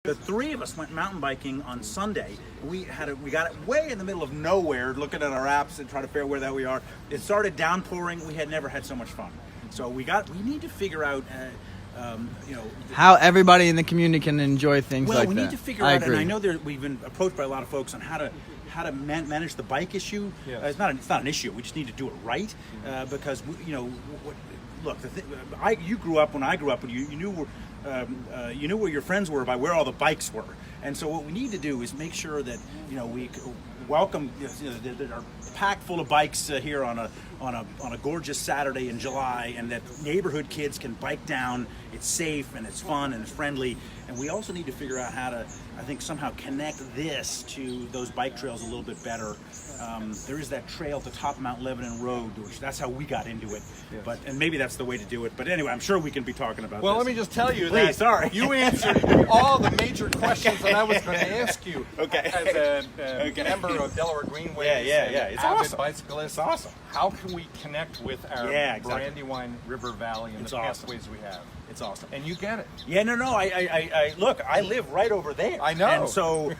The three of us went mountain biking on Sunday. We got it way in the middle of nowhere, looking at our apps and trying to figure out where that we are. It started downpouring. We had never had so much fun. So we need to figure out, how everybody in the community can enjoy things like that. Well, we need to figure out, and I know we've been approached by a lot of folks on how to manage the bike issue. Yes. It's not an issue. We just need to do it right because look, you grew up when I grew up, and you knew where your friends were by where all the bikes were. And so what we need to do is make sure that we welcome that are packed full of bikes here on a gorgeous Saturday in July, and that neighborhood kids can bike down. It's safe and it's fun and it's friendly. And we also need to figure out how to, I think, somehow connect this to those bike trails a little bit better. There is that trail at the top of Mount Lebanon Road, which that's how we got into it. Yes. And maybe that's the way to do it. But anyway, I'm sure we can be talking about Well, this. let me just tell you Please, sorry. you answered all the major questions that I was going to ask you. Okay. As a member of Delaware Greenways, Yeah. It's avid awesome. bicyclist, It's awesome. How can we connect with our Exactly. Brandywine River Valley in It's the awesome. pathways we have? It's awesome. And you get it. Yeah, no. I look. I live right over there. I know. And so,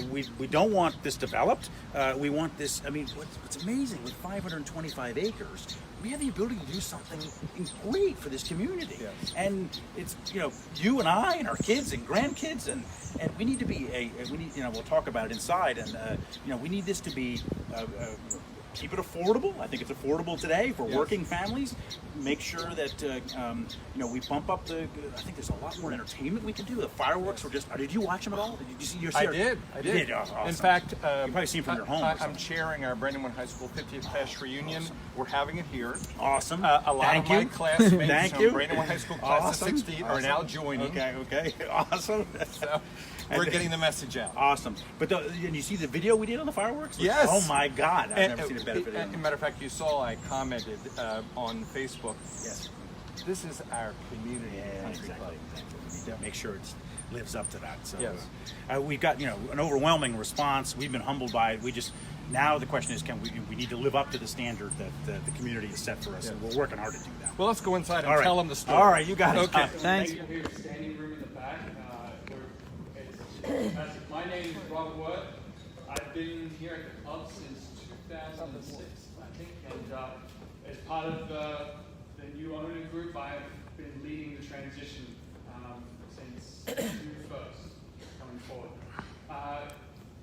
we don't want this developed. We want this. I mean, what's amazing with 525 acres, we have the ability to do something great for this community. Yes. And it's you and I and our kids and grandkids and we need to be we'll talk about it inside, and we need this to be. Keep it affordable. I think it's affordable today for working families. Make sure that we bump up the. I think there's a lot more entertainment we can do. The fireworks were just. Did you watch them at all? Did you see your? I did. You did? Oh, awesome. In fact, you probably seen from your home. I'm chairing our Brandywine High School 50th class reunion. Awesome. We're having it here. Awesome. A lot Thank of you. my classmates Thank from you. Brandywine High School class Awesome. of 16 are now joining. Okay. Awesome. So we're getting the message out. Awesome. But and you see the video we did on the fireworks? Yes. Oh my God! I've never seen a better video. As a matter of fact, you saw I commented on Facebook. Yes. This is our community country Exactly. club. We need to make sure it lives up to that. So Yes. we've got an overwhelming response. We've been humbled by it. Now the question is, can we need to live up to the standard that the community has set for us, and we're working hard to do that. Well, let's go inside and All right. tell them the story. All right, you got it. Okay. Thanks. Here's a standing room in the back. My name is Robert Word. I've been here at the club since 2006, I think, and as part of the new owner group, I've been leading the transition since June 1st, coming forward.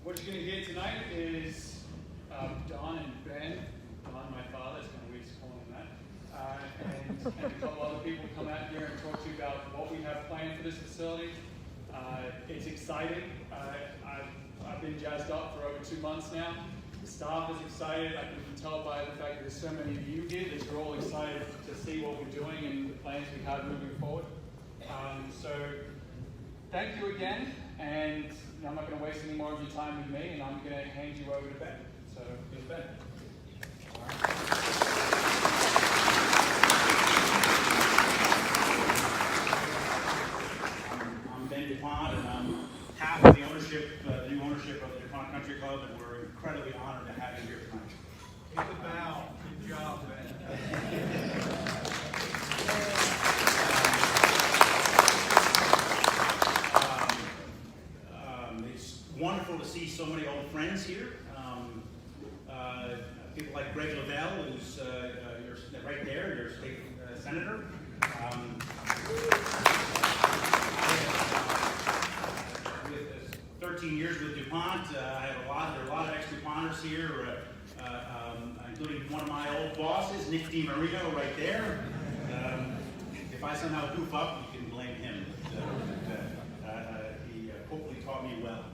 What you're going to hear tonight is Don and Ben. Don, my father, it's kind of weird to call him that. And a couple other people come out here and talk to you about what we have planned for this facility. It's exciting. I've been jazzed up for over 2 months now. The staff is excited. I can tell by the fact that there's so many of you here that you're all excited to see what we're doing and the plans we have moving forward. So thank you again, and I'm not going to waste any more of your time with me, and I'm going to hand you over to Ben. So here's Ben. I'm Ben DuPont, and I'm half of the new ownership of the DuPont Country Club, and we're incredibly honored to have you here tonight. Take a bow. Good job, Ben. It's wonderful to see so many old friends here. People like Greg Lavelle, who's right there, your state senator. With 13 years with DuPont, there are a lot of ex-DuPonters here, including one of my old bosses, Nick DiMarino, right there. If I somehow goof up, you can blame him. He hopefully taught me well.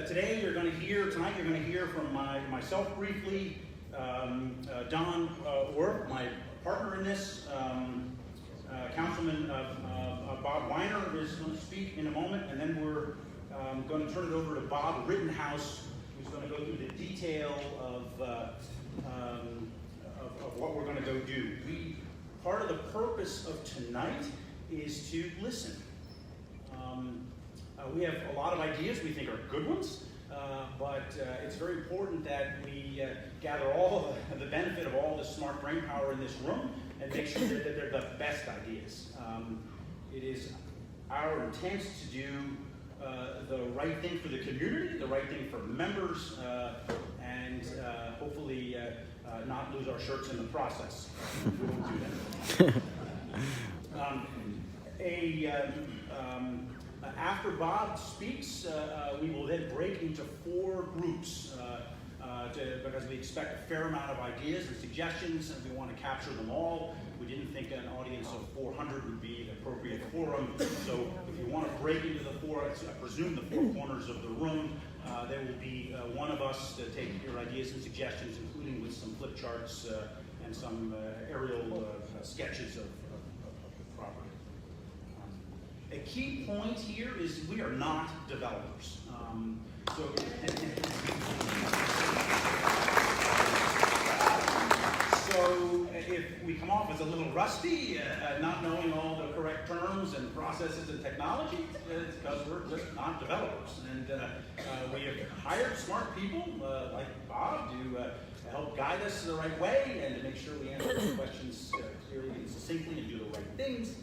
Tonight you're going to hear from myself briefly, Don Worth, my partner in this, Councilman Bob Weiner is going to speak in a moment, and then we're going to turn it over to Bob Rittenhouse, who's going to go through the detail of what we're going to go do. Part of the purpose of tonight is to listen. We have a lot of ideas we think are good ones, but it's very important that we gather all the benefit of all the smart brain power in this room and make sure that they're the best ideas. It is our intent to do the right thing for the community, the right thing for members, and hopefully not lose our shirts in the process. We won't do that. After Bob speaks, we will then break into 4 groups because we expect a fair amount of ideas and suggestions, and we want to capture them all. We didn't think an audience of 400 would be the appropriate forum, so if you want to break into the 4, I presume the 4 corners of the room, there will be one of us to take your ideas and suggestions, including with some flip charts and some aerial sketches of the property. A key point here is we are not developers. So if we come off as a little rusty, not knowing all the correct terms and processes and technology, it's because we're just not developers. And we have hired smart people like Bob to help guide us the right way and to make sure we answer the questions clearly and succinctly and do the right things.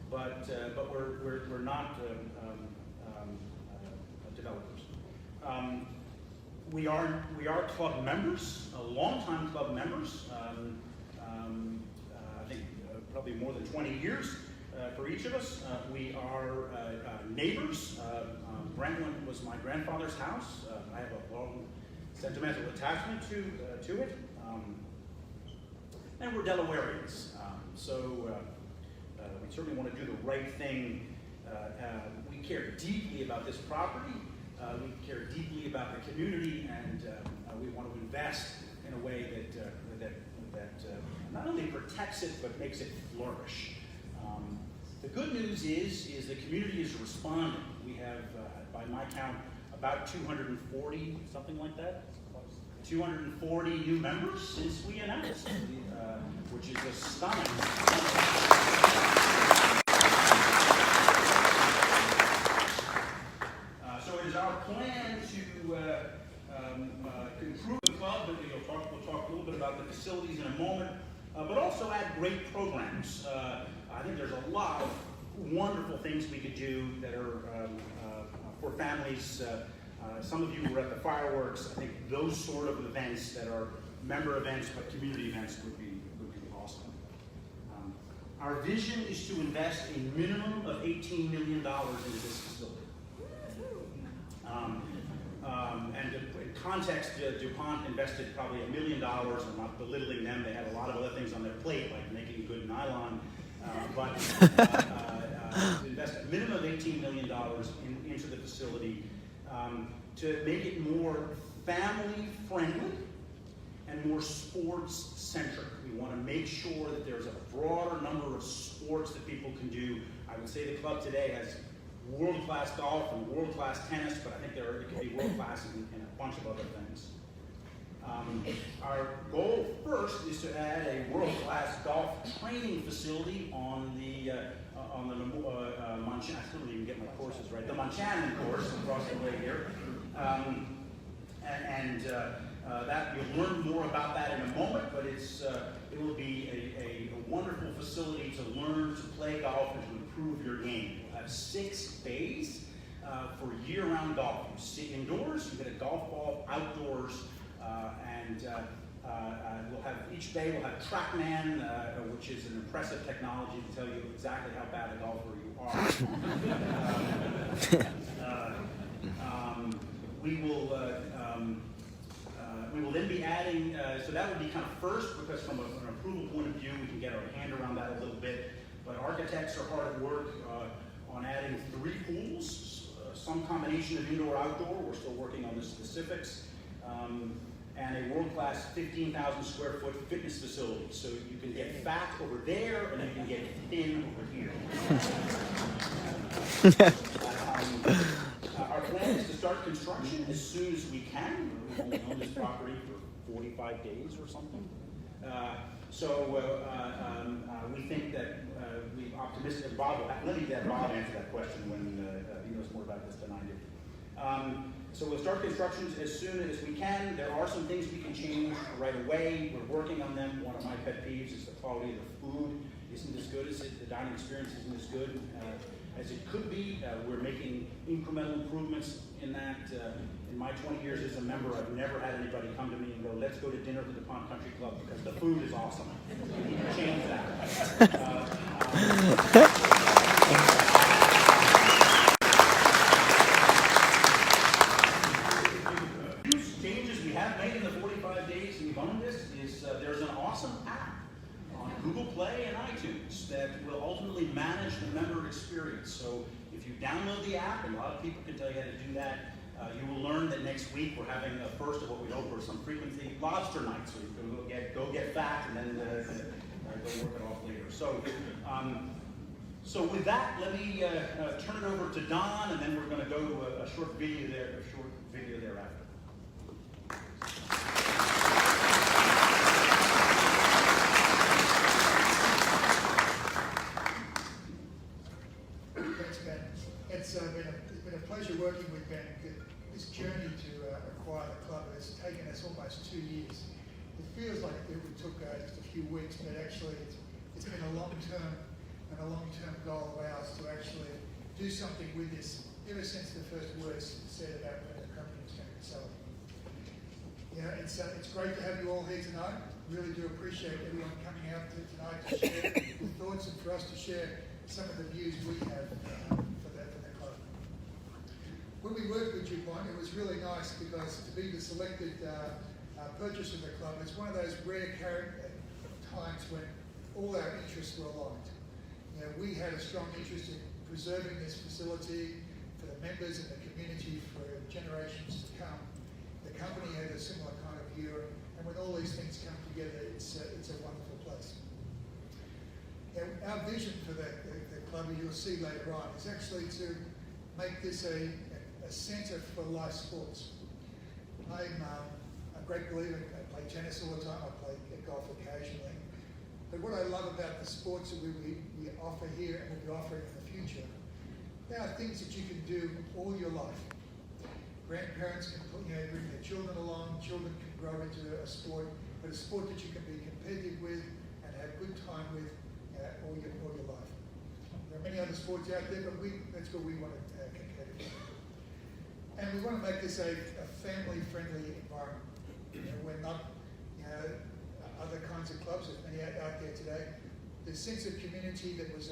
But we're not developers. We are club members, longtime club members. I think probably more than 20 years for each of us. We are neighbors. Brentwood was my grandfather's house. I have a long sentimental attachment to it. And we're Delawareans. We certainly want to do the right thing. We care deeply about this property. We care deeply about the community, and we want to invest in a way that not only protects it but makes it flourish. The good news is the community is responding. We have, by my count, about 240, something like that, 240 new members since we announced, which is astonishing. So it is our plan to improve the club, and we'll talk a little bit about the facilities in a moment, but also add great programs. I think there's a lot of wonderful things we could do that are for families. Some of you were at the fireworks. I think those sort of events that are member events but community events would be awesome. Our vision is to invest a minimum of $18 million into this facility. And in context, DuPont invested probably $1 million. I'm not belittling them. They had a lot of other things on their plate, like making good nylon. But to invest a minimum of $18 million into the facility to make it more family-friendly and more sports-centric. We want to make sure that there's a broader number of sports that people can do. I would say the club today has world-class golf and world-class tennis, but I think it can be world-class in a bunch of other things. Our goal first is to add a world-class golf training facility on the Monchan. I still don't even get my courses right. The Monchan course across the way here, that you'll learn more about that in a moment. But it will be a wonderful facility to learn to play golf and to improve your game. We'll have 6 bays for year-round golf. You sit indoors, you get a golf ball outdoors, and we'll have each bay will have TrackMan, which is an impressive technology to tell you exactly how bad a golfer you are. We will then be adding, so that would be kind of first, because from an approval point of view, we can get our hand around that a little bit. But architects are hard at work on adding 3 pools, some combination of indoor-outdoor. We're still working on the specifics. And a world-class 15,000 square foot fitness facility. So you can get fat over there and you can get thin over here. Our plan is to start construction as soon as we can. We've only owned this property for 45 days or something. We think that we're optimistic. Bob, let me let Bob answer that question when he knows more about this than I do. So we'll start construction as soon as we can. There are some things we can change right away. We're working on them. One of my pet peeves is the quality of the food isn't as good as the dining experience isn't as good as it could be. We're making incremental improvements in that. In my 20 years as a member, I've never had anybody come to me and go, let's go to dinner at the DuPont Country Club because the food is awesome. We need to change that. Changes we have made in the 45 days we've owned this is there's an awesome app on Google Play and iTunes that will ultimately manage the member experience. So if you download the app, and a lot of people can tell you how to do that, you will learn that next week we're having the first of what we hope are some frequency lobster nights, so you can go get fat and then go work it off later. So with that, let me turn it over to Don, and then we're going to go to a short video thereafter. Thanks, Ben. It's been a pleasure working with Ben. This journey to acquire the club has taken us almost 2 years. It feels like it took just a few weeks, but actually it's been a long-term goal of ours to actually do something with this ever since the first words said about when the company was going to be selling. You know, it's great to have you all here tonight. Really do appreciate everyone coming out tonight to share your thoughts and for us to share some of the views we have for the club. When we worked with DuPont, it was really nice because to be the selected purchaser of the club, it's one of those rare times when all our interests were aligned. You know, we had a strong interest in preserving this facility for the members and the community for generations to come. The company had a similar kind of view, and when all these things come together, it's a wonderful place. Now, our vision for the club, you'll see later on, is actually to make this a centre for life sports. I'm a great believer. I play tennis all the time. I play golf occasionally. But what I love about the sports that we offer here and will be offering in the future, they are things that you can do all your life. Grandparents can bring their children along. Children can grow into a sport, but a sport that you can be competitive with and have good time with all your life. There are many other sports out there, but that's what we want to compete with. And we want to make this a family-friendly environment. You know, we're not other kinds of clubs. There's many out there today. The sense of community that was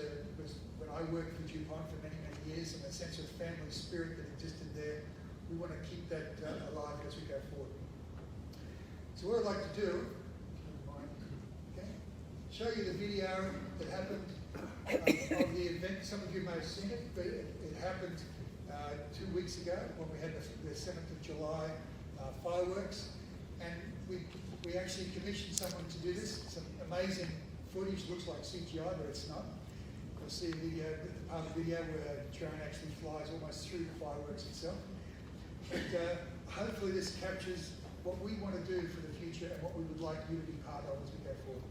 when I worked for DuPont for many years, and the sense of family spirit that existed there. We want to keep that alive as we go forward. So what I'd like to do, show you the video that happened of the event. Some of you may have seen it, but it happened 2 weeks ago when we had the 7th of July fireworks. And we actually commissioned someone to do this. Some amazing footage, looks like CGI, but it's not. You'll see a video, part of the video where a drone actually flies almost through the fireworks itself. And hopefully this captures what we want to do for the future and what we would like you to be part of as we go forward.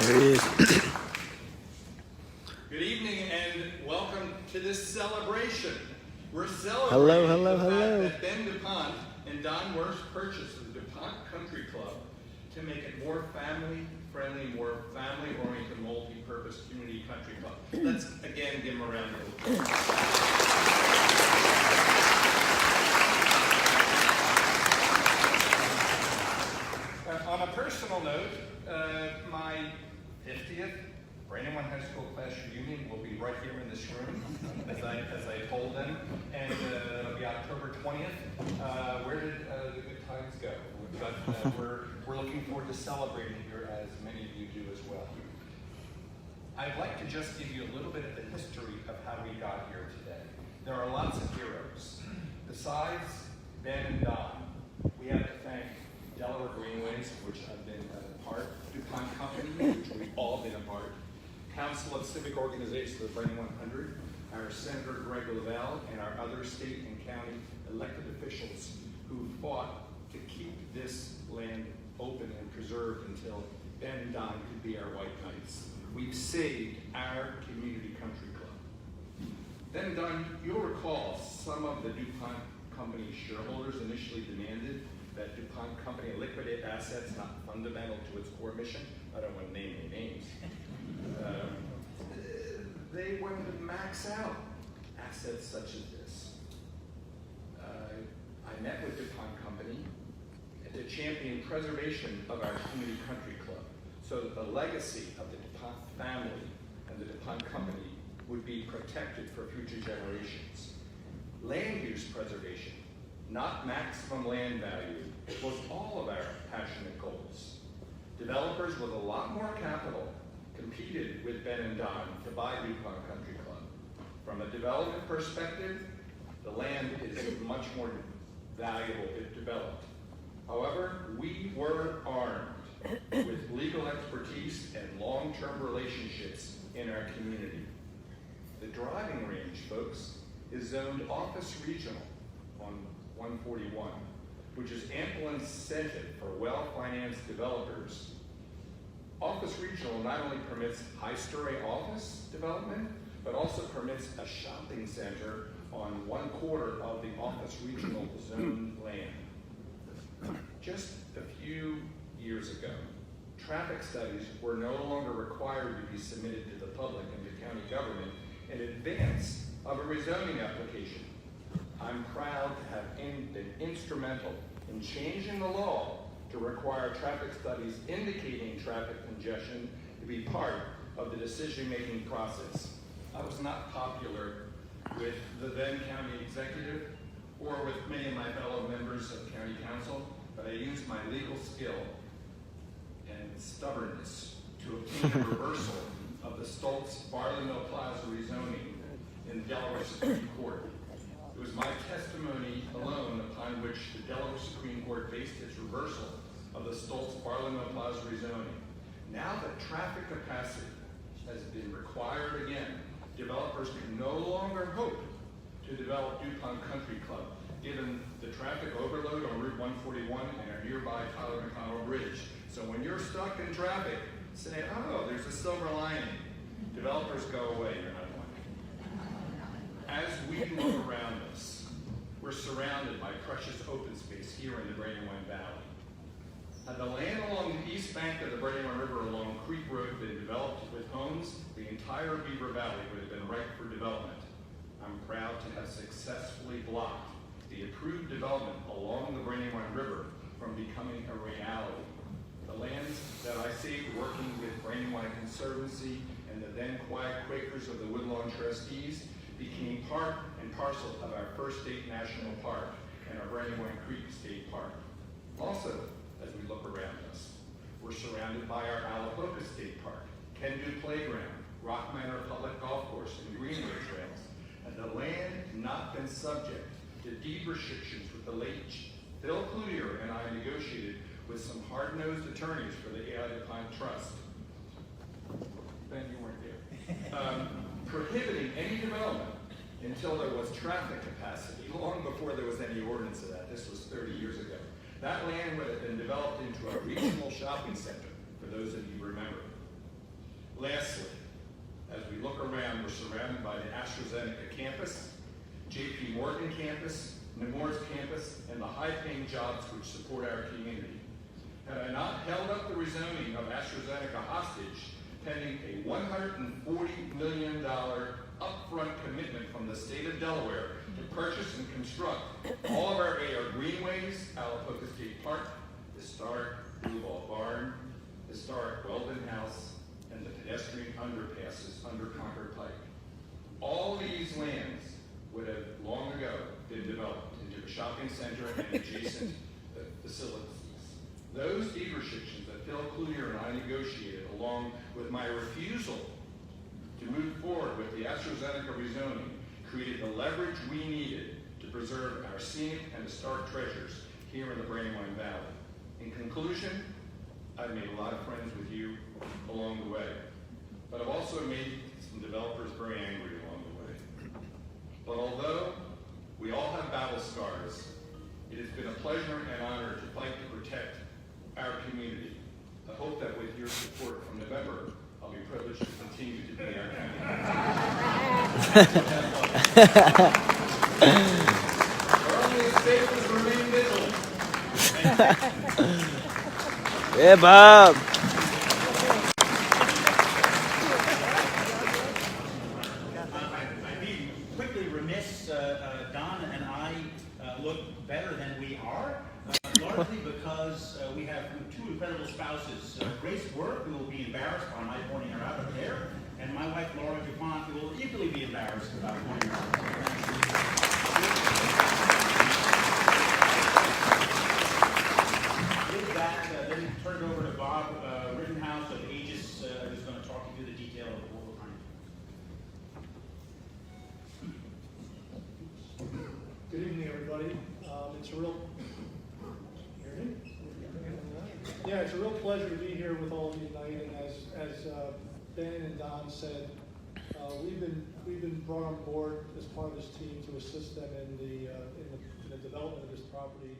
There he is. Good evening and welcome to this celebration. We're celebrating Hello. the fact that Ben DuPont and Don Worst purchased the DuPont Country Club to make it more family-friendly, more family-oriented, multi-purpose community country club. Let's again give them a round of applause. On a personal note, my 50th Brandywine High School class reunion will be right here in this room, as I told them, and it'll be October 20th. Where did the good times go? But we're looking forward to celebrating here, as many of you do as well. I'd like to just give you a little bit of the history of how we got here today. There are lots of heroes. Besides Ben and Don, we have to thank Delaware Greenways, which I've been a part, DuPont Company, which we've all been a part, Council of Civic Organizations of the Brandywine 100, our Senator Greg Lavelle, and our other state and county elected officials who fought to keep this land open and preserved until Ben and Don could be our white knights. We've saved our community country club. Ben and Don, you'll recall some of the DuPont Company shareholders initially demanded that DuPont Company liquidate assets not fundamental to its core mission. I don't want to name any names. They wanted to max out assets such as this. I met with DuPont Company to champion preservation of our community country club so that the legacy of the DuPont family and the DuPont Company would be protected for future generations. Land use preservation, not maximum land value, was all of our passionate goals. Developers with a lot more capital competed with Ben and Don to buy DuPont Country Club. From a development perspective, the land is much more valuable if developed. However, we were armed with legal expertise and long-term relationships in our community. The driving range, folks, is zoned Office Regional on 141, which is ample incentive for well-financed developers. Office Regional not only permits high-story office development, but also permits a shopping center on 1/4 of the Office Regional zone land. Just a few years ago, traffic studies were no longer required to be submitted to the public and to county government in advance of a rezoning application. I'm proud to have been instrumental in changing the law to require traffic studies indicating traffic congestion to be part of the decision-making process. I was not popular with the then county executive or with many of my fellow members of county council, but I used my legal skill and stubbornness to obtain a reversal of the Stoltz Barley Mill Plaza rezoning in the Delaware Supreme Court. It was my testimony alone upon which the Delaware Supreme Court based its reversal of the Stoltz Barley Mill Plaza rezoning. Now that traffic capacity has been required again, developers can no longer hope to develop DuPont Country Club, given the traffic overload on Route 141 and our nearby Tyler McConnell Bridge. So when you're stuck in traffic, say, oh, there's a silver lining. Developers go away, you're not one. As we look around us, we're surrounded by precious open space here in the Brandywine Valley. Had the land along the east bank of the Brandywine River along Creek Road been developed with homes, the entire Beaver Valley would have been ripe for development. I'm proud to have successfully blocked the approved development along the Brandywine River from becoming a reality. The lands that I saved working with Brandywine Conservancy and the then quiet Quakers of the Woodlawn Trustees became part and parcel of our First State National Park and our Brandywine Creek State Park. Also, as we look around us, we're surrounded by our Alapoca State Park, Kendu Playground, Rock Manor Public Golf Course, and Greenway Trails. And the land not been subject to deed restrictions with the late Phil Cloutier and I negotiated with some hard-nosed attorneys for the AI DuPont Trust. Ben, you weren't there. Prohibiting any development until there was traffic capacity, long before there was any ordinance of that. This was 30 years ago. That land would have been developed into a regional shopping center, for those of you who remember. Lastly, as we look around, we're surrounded by the AstraZeneca campus, JP Morgan campus, Nemours campus, and the high-paying jobs which support our community. had I not held up the rezoning of AstraZeneca hostage, pending a $140 million upfront commitment from the state of Delaware to purchase and construct all of our greenways, Alapoca State Park, historic Blue Ball Barn, historic Weldon House, and the pedestrian underpasses under Concord Pike. All these lands would have long ago been developed into a shopping center and adjacent facilities. Those deed restrictions that Phil Cloutier and I negotiated, along with my refusal to move forward with the AstraZeneca rezoning, created the leverage we needed to preserve our scenic and historic treasures here in the Brandywine Valley. In conclusion, I've made a lot of friends with you along the way, but I've also made some developers very angry along the way. But although we all have battle scars, it has been a pleasure and honor to fight to protect our community. I hope that with your support from November, I'll be privileged to continue to be our candidate. Our only escape is to remain vigilant. Yeah, Bob. I'd be quickly remiss, Don and I look better than we are, largely because we have two incredible spouses. Grace Work, who will be embarrassed by my pointing her out up there, and my wife, Laura DuPont, who will equally be embarrassed about pointing her out. With that, then turn it over to Bob Rittenhouse of Aegis, who's going to talk you through the detail of what we're trying to do. Good evening, everybody. It's a real, it's a real pleasure to be here with all of you tonight. And as Ben and Don said, we've been brought on board as part of this team to assist them in the development of this property.